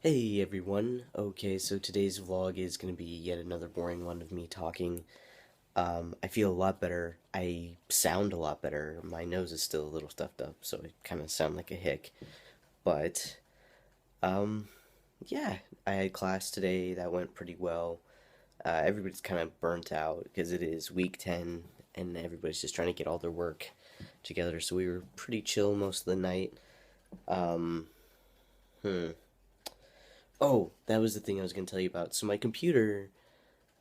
Hey everyone. Okay, so today's vlog is going to be yet another boring one of me talking. I feel a lot better. I sound a lot better. My nose is still a little stuffed up, so I kind of sound like a hick. But, um, yeah, I had class today that went pretty well. Everybody's kind of burnt out because it is week 10 and everybody's just trying to get all their work together, so we were pretty chill most of the night. Um, hmm. Oh, that was the thing I was going to tell you about. So my computer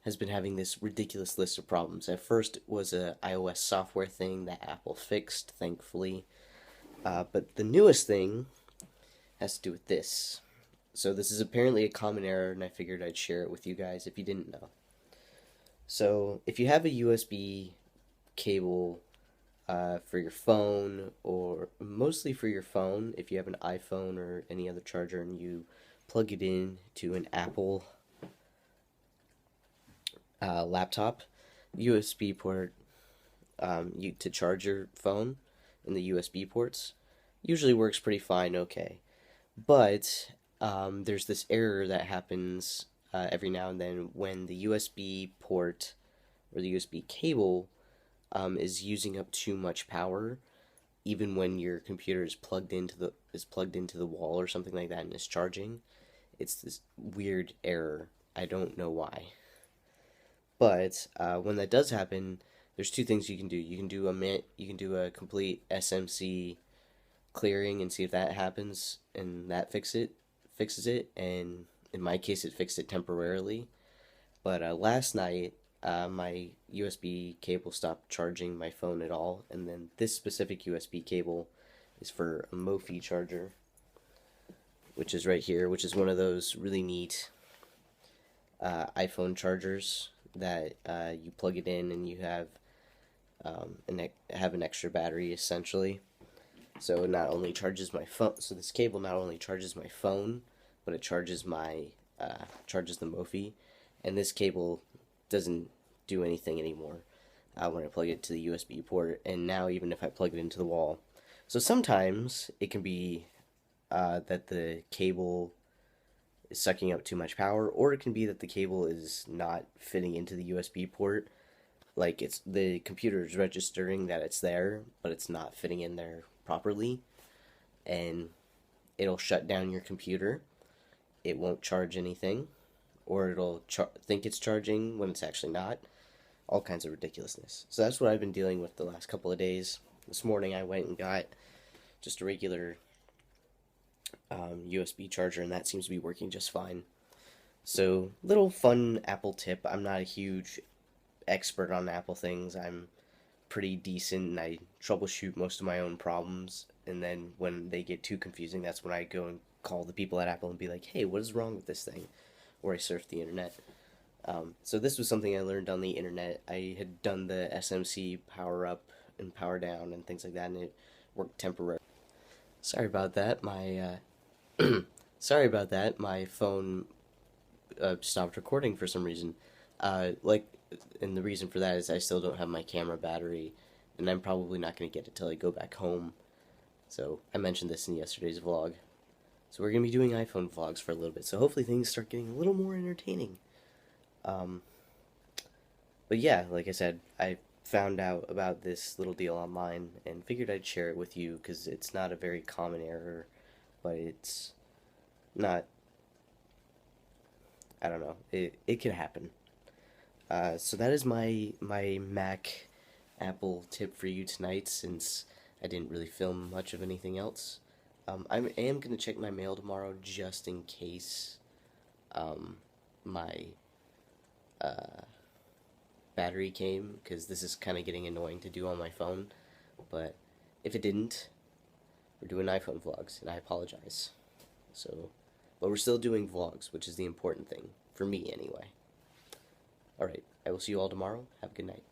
has been having this ridiculous list of problems. At first, it was a iOS software thing that Apple fixed, thankfully. But the newest thing has to do with this. So this is apparently a common error, and I figured I'd share it with you guys if you didn't know. So if you have a USB cable for your phone, or mostly for your phone, if you have an iPhone or any other charger, and you plug it in to an Apple laptop, USB port to charge your phone in the USB ports usually works pretty fine, okay. But there's this error that happens every now and then when the USB port or the USB cable is using up too much power, even when your computer is plugged into the wall or something like that and is charging. It's this weird error. I don't know why. But when that does happen, there's two things you can do. You can do a complete SMC clearing and see if that happens, and that fixes it. And in my case, it fixed it temporarily. But last night, my USB cable stopped charging my phone at all, and then this specific USB cable is for a Mophie charger, which is right here, which is one of those really neat iPhone chargers that you plug it in and you have an extra battery essentially. So it not only charges my phone. So this cable not only charges my phone, but it charges the Mophie, and this cable doesn't do anything anymore when I plug it to the USB port. And now even if I plug it into the wall, so sometimes it can be that the cable is sucking up too much power, or it can be that the cable is not fitting into the USB port. Like it's the computer is registering that it's there, but it's not fitting in there properly, and it'll shut down your computer. It won't charge anything, or it'll think it's charging when it's actually not. All kinds of ridiculousness. So that's what I've been dealing with the last couple of days. This morning I went and got just a regular USB charger, and that seems to be working just fine. So, little fun Apple tip. I'm not a huge expert on Apple things. I'm pretty decent and I troubleshoot most of my own problems. And then when they get too confusing, that's when I go and call the people at Apple and be like, hey, what is wrong with this thing? Or I surf the internet. So this was something I learned on the internet. I had done the SMC power up and power down and things like that, and it worked temporarily. Sorry about that. Sorry about that. My phone stopped recording for some reason. Like, and the reason for that is I still don't have my camera battery, and I'm probably not going to get it till I go back home. So I mentioned this in yesterday's vlog. So we're going to be doing iPhone vlogs for a little bit. So hopefully things start getting a little more entertaining. Um, but yeah, like I said, I found out about this little deal online and figured I'd share it with you because it's not a very common error, but it's not, I don't know, it can happen. So that is my Mac Apple tip for you tonight, since I didn't really film much of anything else. I am gonna check my mail tomorrow just in case my battery came, because this is kind of getting annoying to do on my phone. But if it didn't, we're doing iPhone vlogs, and I apologize. So, but we're still doing vlogs, which is the important thing for me anyway. All right, I will see you all tomorrow. Have a good night.